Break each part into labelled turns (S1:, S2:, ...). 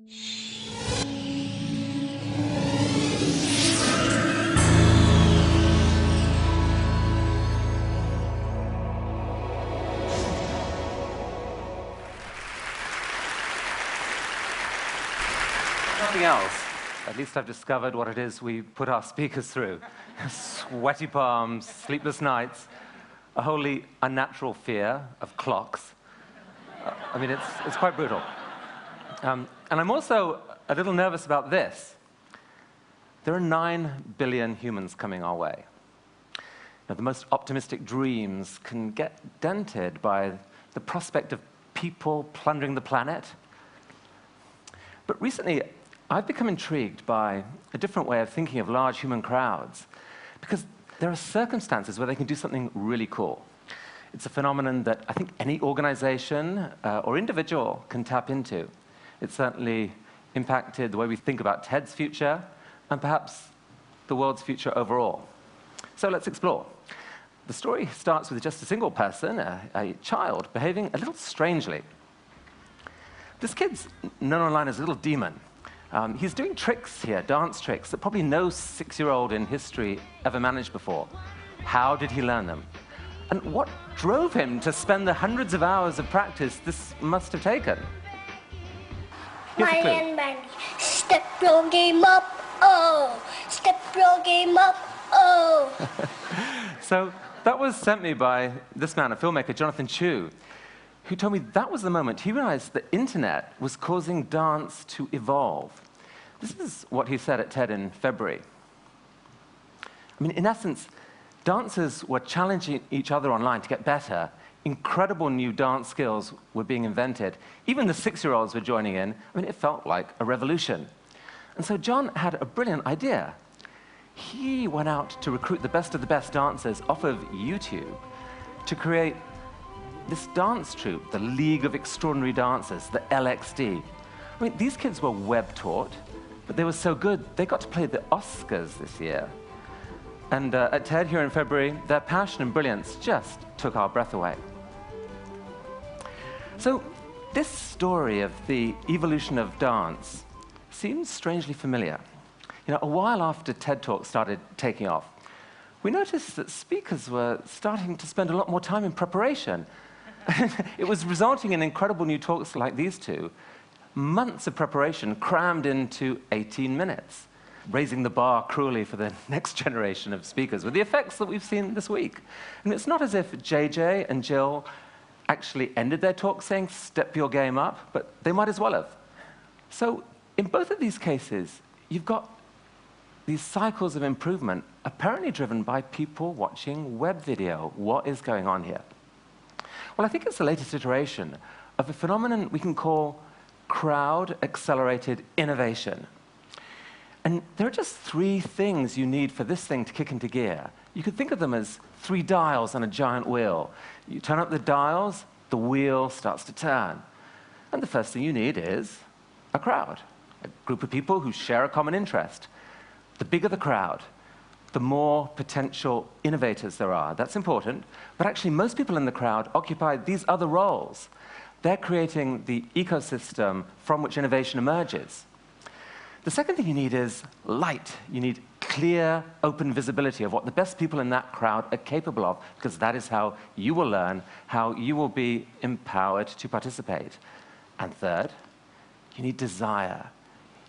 S1: Nothing else. At least I've discovered what it is we put our speakers through. Sweaty palms, sleepless nights, a wholly unnatural fear of clocks. I mean, it's quite brutal. And I'm also a little nervous about this. There are 9 billion humans coming our way. Now, the most optimistic dreams can get dented by the prospect of people plundering the planet. But recently, I've become intrigued by a different way of thinking of large human crowds, because there are circumstances where they can do something really cool. It's a phenomenon that I think any organization or individual can tap into. It's certainly impacted the way we think about TED's future, and perhaps the world's future overall. So let's explore. The story starts with just a single person, a child, behaving a little strangely. This kid's known online as a little demon. He's doing tricks here, dance tricks, that probably no 6-year-old in history ever managed before. How did he learn them? And what drove him to spend the hundreds of hours of practice this must have taken? Here's a clue.
S2: and Mandy, step your game up, oh! Step your game up, oh!
S1: So that was sent me by this man, a filmmaker, Jonathan Chu, who told me that was the moment he realized the internet was causing dance to evolve. This is what he said at TED in February. I mean, in essence, dancers were challenging each other online to get better. Incredible new dance skills were being invented. Even the 6-year-olds were joining in. I mean, it felt like a revolution. And so John had a brilliant idea. He went out to recruit the best of the best dancers off of YouTube to create this dance troupe, the League of Extraordinary Dancers, the LXD. I mean, these kids were web-taught, but they were so good, they got to play the Oscars this year. And at TED here in February, their passion and brilliance just took our breath away. So this story of the evolution of dance seems strangely familiar. You know, a while after TED Talks started taking off, we noticed that speakers were starting to spend a lot more time in preparation. It was resulting in incredible new talks like these two, months of preparation crammed into 18 minutes, raising the bar cruelly for the next generation of speakers with the effects that we've seen this week. And it's not as if JJ and Jill actually ended their talk saying, step your game up, but they might as well have. So in both of these cases, you've got these cycles of improvement apparently driven by people watching web video. What is going on here? Well, I think it's the latest iteration of a phenomenon we can call crowd-accelerated innovation. And there are just 3 things you need for this thing to kick into gear. You could think of them as 3 dials on a giant wheel. You turn up the dials, the wheel starts to turn. And the first thing you need is a crowd, a group of people who share a common interest. The bigger the crowd, the more potential innovators there are. That's important. But actually, most people in the crowd occupy these other roles. They're creating the ecosystem from which innovation emerges. The second thing you need is light. You need clear, open visibility of what the best people in that crowd are capable of, because that is how you will learn, how you will be empowered to participate. And third, you need desire.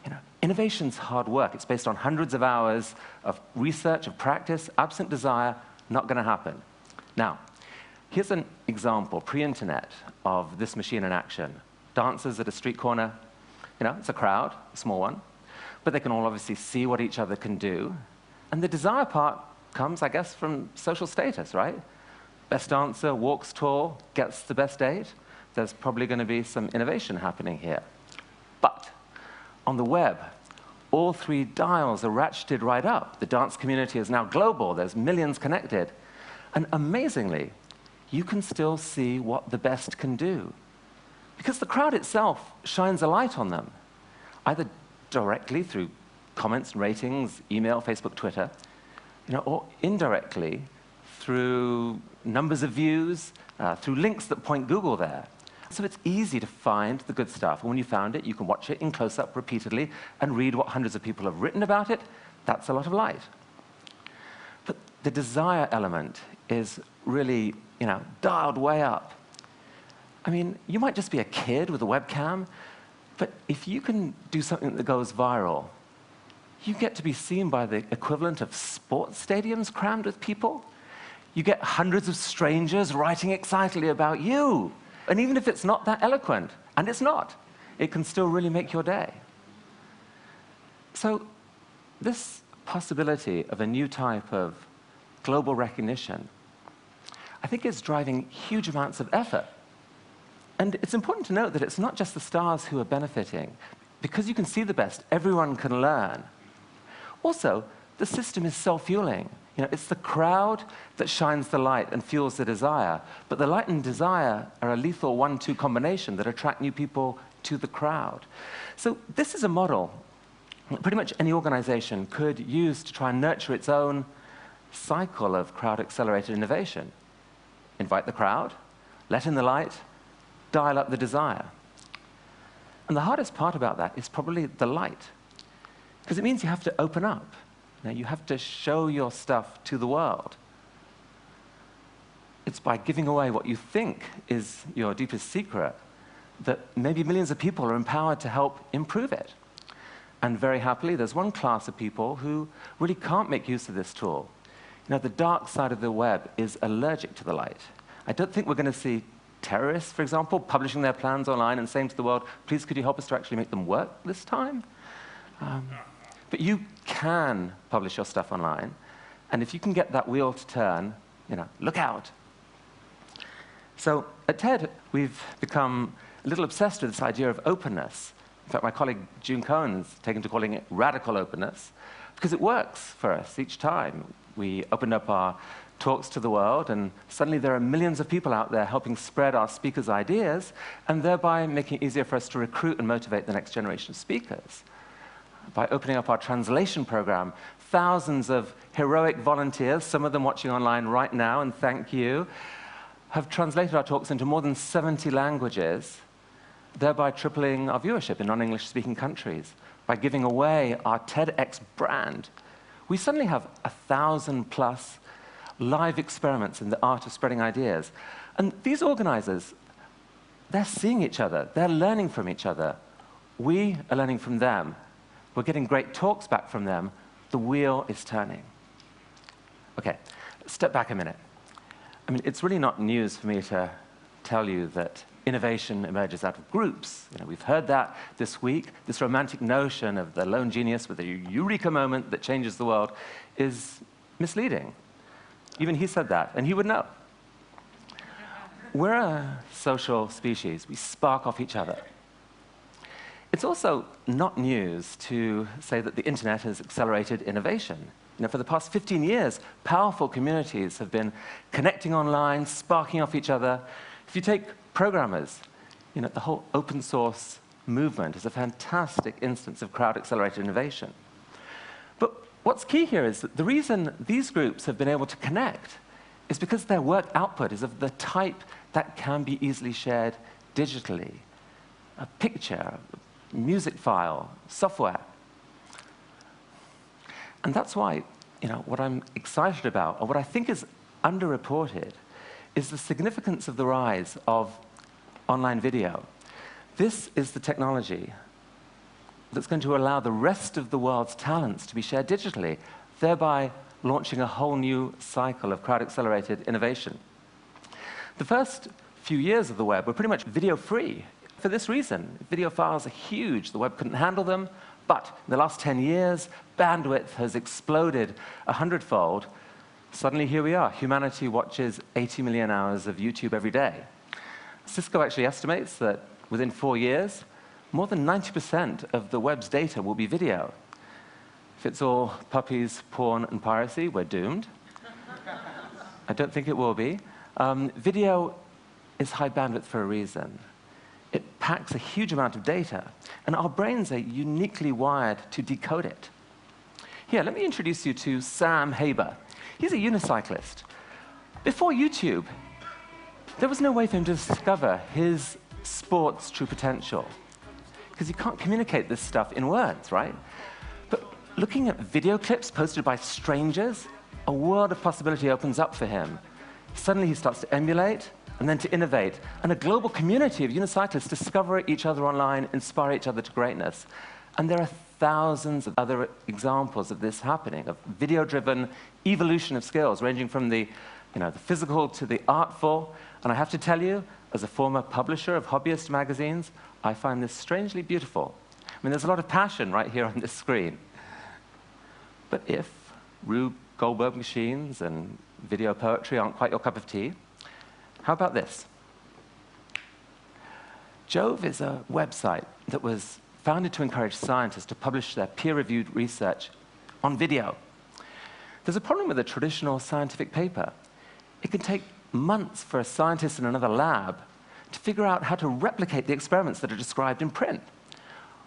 S1: You know, innovation's hard work. It's based on hundreds of hours of research, of practice. Absent desire, not going to happen. Now, here's an example, pre-internet, of this machine in action. Dancers at a street corner. You know, it's a crowd, a small one. But they can all obviously see what each other can do. And the desire part comes, I guess, from social status, right? Best dancer walks tall, gets the best date. There's probably going to be some innovation happening here. But on the web, all 3 dials are ratcheted right up. The dance community is now global. There's millions connected. And amazingly, you can still see what the best can do. Because the crowd itself shines a light on them, either directly through comments, ratings, email, Facebook, Twitter, you know, or indirectly through numbers of views, through links that point Google there. So it's easy to find the good stuff. And when you found it, you can watch it in close-up repeatedly and read what hundreds of people have written about it. That's a lot of light. But the desire element is really, dialed way up. I mean, you might just be a kid with a webcam, but if you can do something that goes viral, you get to be seen by the equivalent of sports stadiums crammed with people. You get hundreds of strangers writing excitedly about you. And even if it's not that eloquent, and it's not, it can still really make your day. So this possibility of a new type of global recognition, I think is driving huge amounts of effort. And it's important to note that it's not just the stars who are benefiting. Because you can see the best, everyone can learn. Also, the system is self-fueling. It's the crowd that shines the light and fuels the desire. But the light and desire are a lethal 1-2 combination that attract new people to the crowd. So this is a model that pretty much any organization could use to try and nurture its own cycle of crowd-accelerated innovation. Invite the crowd, let in the light, dial up the desire. And the hardest part about that is probably the light, because it means you have to open up. You have to show your stuff to the world. It's by giving away what you think is your deepest secret that maybe millions of people are empowered to help improve it. And very happily, there's one class of people who really can't make use of this tool. The dark side of the web is allergic to the light. I don't think we're going to see terrorists, for example, publishing their plans online and saying to the world, please, could you help us to actually make them work this time? But you can publish your stuff online, and if you can get that wheel to turn, look out. So at TED, we've become a little obsessed with this idea of openness. In fact, my colleague June Cohen's taken to calling it radical openness, because it works for us each time. We opened up our talks to the world, and suddenly there are millions of people out there helping spread our speakers' ideas, and thereby making it easier for us to recruit and motivate the next generation of speakers. By opening up our translation program, thousands of heroic volunteers, some of them watching online right now, and thank you, have translated our talks into more than 70 languages, thereby tripling our viewership in non-English speaking countries. By giving away our TEDx brand, we suddenly have 1,000+ live experiments in the art of spreading ideas. And these organizers, they're seeing each other, they're learning from each other. We are learning from them. We're getting great talks back from them. The wheel is turning. Okay, step back a minute. I mean, it's really not news for me to tell you that innovation emerges out of groups. We've heard that this week. This romantic notion of the lone genius with a eureka moment that changes the world is misleading. Even he said that, and he would know. We're a social species. We spark off each other. It's also not news to say that the internet has accelerated innovation. For the past 15 years, powerful communities have been connecting online, sparking off each other. If you take programmers, the whole open source movement is a fantastic instance of crowd-accelerated innovation. But what's key here is that the reason these groups have been able to connect is because their work output is of the type that can be easily shared digitally. A picture, a music file, software. And that's why, what I'm excited about, or what I think is underreported, is the significance of the rise of online video. This is the technology that's going to allow the rest of the world's talents to be shared digitally, thereby launching a whole new cycle of crowd-accelerated innovation. The first few years of the web were pretty much video-free. For this reason, video files are huge. The web couldn't handle them. But in the last 10 years, bandwidth has exploded 100-fold. Suddenly, here we are. Humanity watches 80 million hours of YouTube every day. Cisco actually estimates that within 4 years, more than 90% of the web's data will be video. If it's all puppies, porn, and piracy, we're doomed. I don't think it will be. Video is high bandwidth for a reason. It packs a huge amount of data, and our brains are uniquely wired to decode it. Here, let me introduce you to Sam Haber. He's a unicyclist. Before YouTube, there was no way for him to discover his sport's true potential. Because you can't communicate this stuff in words, right? But looking at video clips posted by strangers, a world of possibility opens up for him. Suddenly he starts to emulate and then to innovate, and a global community of unicyclists discover each other online, inspire each other to greatness. And there are thousands of other examples of this happening, of video-driven evolution of skills, ranging from the physical to the artful. And I have to tell you, as a former publisher of hobbyist magazines, I find this strangely beautiful. I mean, there's a lot of passion right here on this screen. But if Rube Goldberg machines and video poetry aren't quite your cup of tea, how about this? Jove is a website that was founded to encourage scientists to publish their peer-reviewed research on video. There's a problem with a traditional scientific paper. It can take months for a scientist in another lab to figure out how to replicate the experiments that are described in print.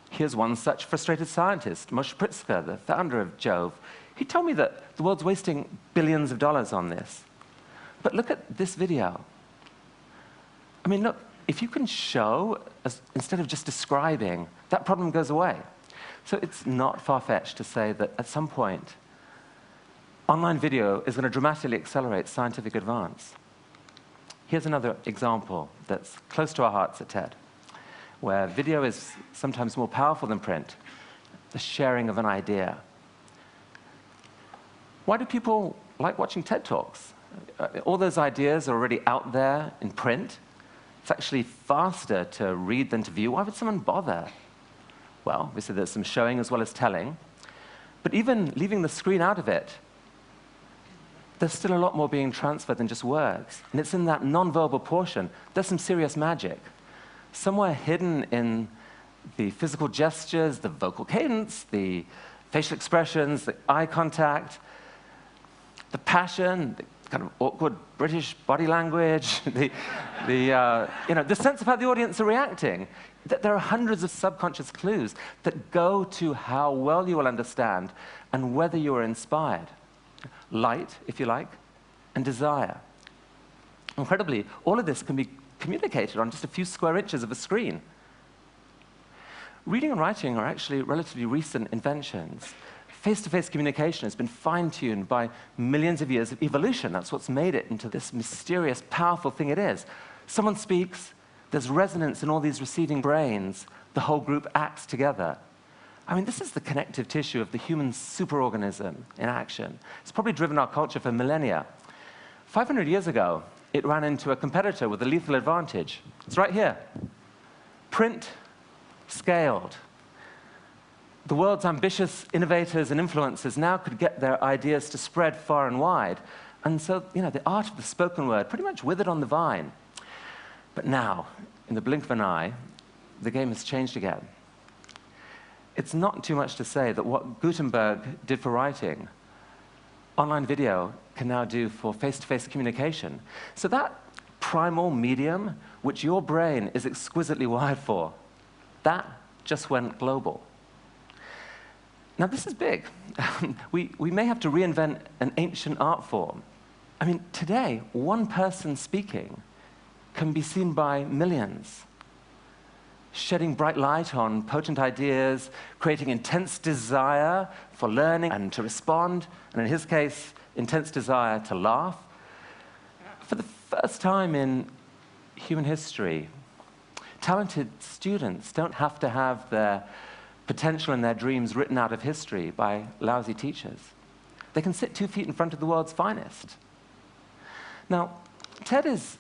S1: Here's one such frustrated scientist, Moshe Pritzker, the founder of Jove. He told me that the world's wasting billions of dollars on this. But look at this video. I mean, look, if you can show, instead of just describing, that problem goes away. So it's not far-fetched to say that at some point, online video is going to dramatically accelerate scientific advance. Here's another example that's close to our hearts at TED, where video is sometimes more powerful than print, the sharing of an idea. Why do people like watching TED Talks? All those ideas are already out there in print. It's actually faster to read than to view. Why would someone bother? Well, obviously there's some showing as well as telling. But even leaving the screen out of it, there's still a lot more being transferred than just words. And it's in that nonverbal portion, there's some serious magic. Somewhere hidden in the physical gestures, the vocal cadence, the facial expressions, the eye contact, the passion, the kind of awkward British body language, the sense of how the audience are reacting. There are hundreds of subconscious clues that go to how well you will understand and whether you are inspired. Light, if you like, and desire. Incredibly, all of this can be communicated on just a few square inches of a screen. Reading and writing are actually relatively recent inventions. Face-to-face communication has been fine-tuned by millions of years of evolution. That's what's made it into this mysterious, powerful thing it is. Someone speaks, there's resonance in all these receiving brains, the whole group acts together. I mean, this is the connective tissue of the human superorganism in action. It's probably driven our culture for millennia. 500 years ago, it ran into a competitor with a lethal advantage. It's right here. Print scaled. The world's ambitious innovators and influencers now could get their ideas to spread far and wide. And so, the art of the spoken word pretty much withered on the vine. But now, in the blink of an eye, the game has changed again. It's not too much to say that what Gutenberg did for writing, online video can now do for face-to-face communication. So that primal medium, which your brain is exquisitely wired for, that just went global. Now, this is big. we may have to reinvent an ancient art form. I mean, today, one person speaking can be seen by millions, shedding bright light on potent ideas, creating intense desire for learning and to respond, and in his case, intense desire to laugh. For the first time in human history, talented students don't have to have their potential and their dreams written out of history by lousy teachers. They can sit 2 feet in front of the world's finest. Now, TED is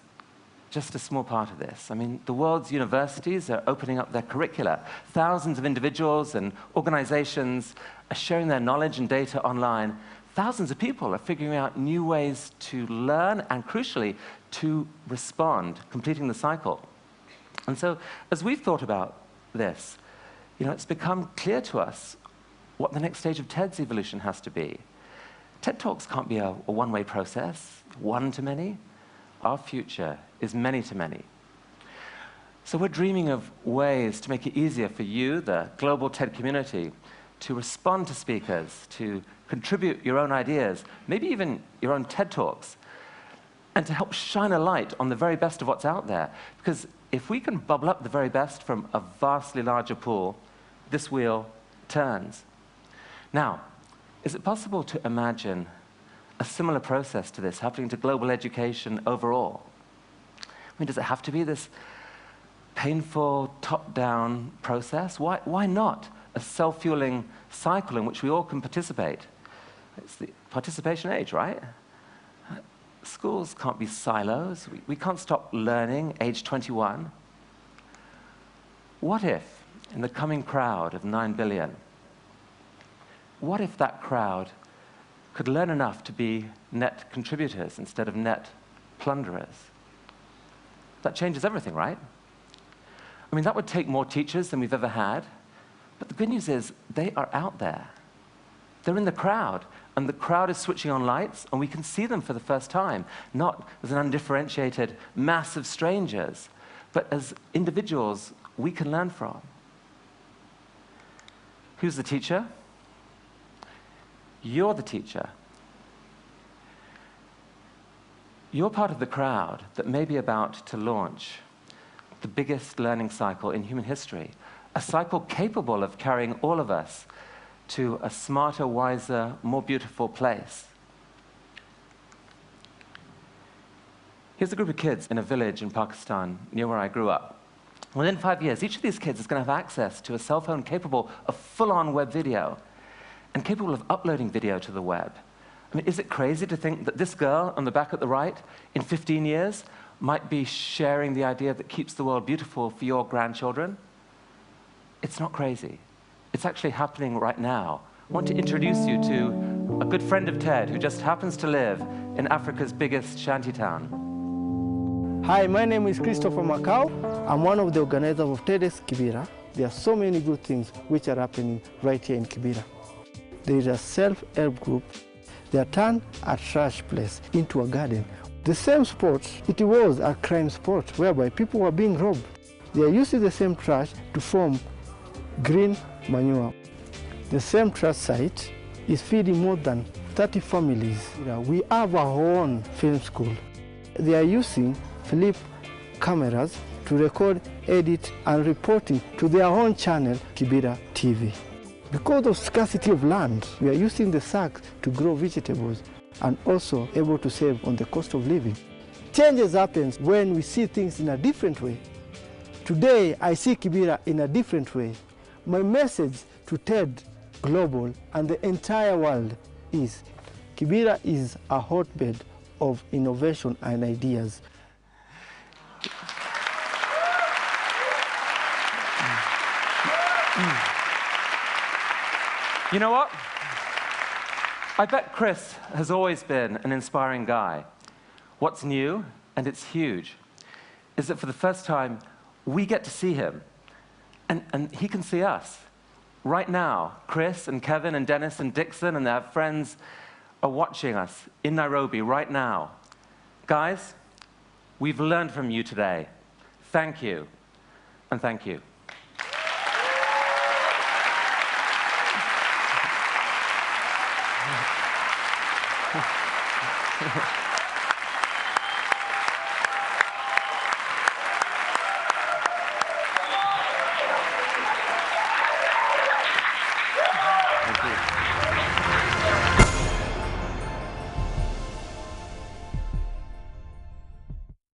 S1: just a small part of this. I mean, the world's universities are opening up their curricula. Thousands of individuals and organizations are sharing their knowledge and data online. Thousands of people are figuring out new ways to learn and, crucially, to respond, completing the cycle. And so, as we've thought about this, it's become clear to us what the next stage of TED's evolution has to be. TED Talks can't be a one-way process, one to many. Our future is many to many. So we're dreaming of ways to make it easier for you, the global TED community, to respond to speakers, to contribute your own ideas, maybe even your own TED Talks, and to help shine a light on the very best of what's out there. Because if we can bubble up the very best from a vastly larger pool, this wheel turns. Now, is it possible to imagine a similar process to this happening to global education overall? I mean, does it have to be this painful, top-down process? Why not a self-fueling cycle in which we all can participate? It's the participation age, right? Schools can't be silos. We can't stop learning age 21. What if, in the coming crowd of 9 billion, what if that crowd could learn enough to be net contributors instead of net plunderers? That changes everything, right? I mean, that would take more teachers than we've ever had. But the good news is, they are out there. They're in the crowd. And the crowd is switching on lights, and we can see them for the first time, not as an undifferentiated mass of strangers, but as individuals we can learn from. Who's the teacher? You're the teacher. You're part of the crowd that may be about to launch the biggest learning cycle in human history, a cycle capable of carrying all of us to a smarter, wiser, more beautiful place. Here's a group of kids in a village in Pakistan, near where I grew up. Within 5 years, each of these kids is going to have access to a cell phone capable of full-on web video and capable of uploading video to the web. I mean, is it crazy to think that this girl on the back at the right, in 15 years, might be sharing the idea that keeps the world beautiful for your grandchildren? It's not crazy. It's actually happening right now. I want to introduce you to a good friend of Ted who just happens to live in Africa's biggest shantytown.
S3: Hi, my name is Christopher Macau. I'm one of the organizers of TEDx Kibera. There are so many good things which are happening right here in Kibera. There is a self-help group. They are turned a trash place into a garden. The same spot, it was a crime spot whereby people were being robbed. They are using the same trash to form green manure. The same trash site is feeding more than 30 families. We have our own film school. They are using flip cameras to record, edit, and reporting to their own channel, Kibera TV. Because of scarcity of land, we are using the sacks to grow vegetables and also able to save on the cost of living. Changes happens when we see things in a different way. Today, I see Kibera in a different way. My message to TED Global and the entire world is Kibera is a hotbed of innovation and ideas.
S1: You know what? I bet Chris has always been an inspiring guy. What's new, and it's huge, is that for the first time, we get to see him, and he can see us. Right now, Chris and Kevin and Dennis and Dixon and their friends are watching us in Nairobi right now. Guys, we've learned from you today. Thank you, and thank you.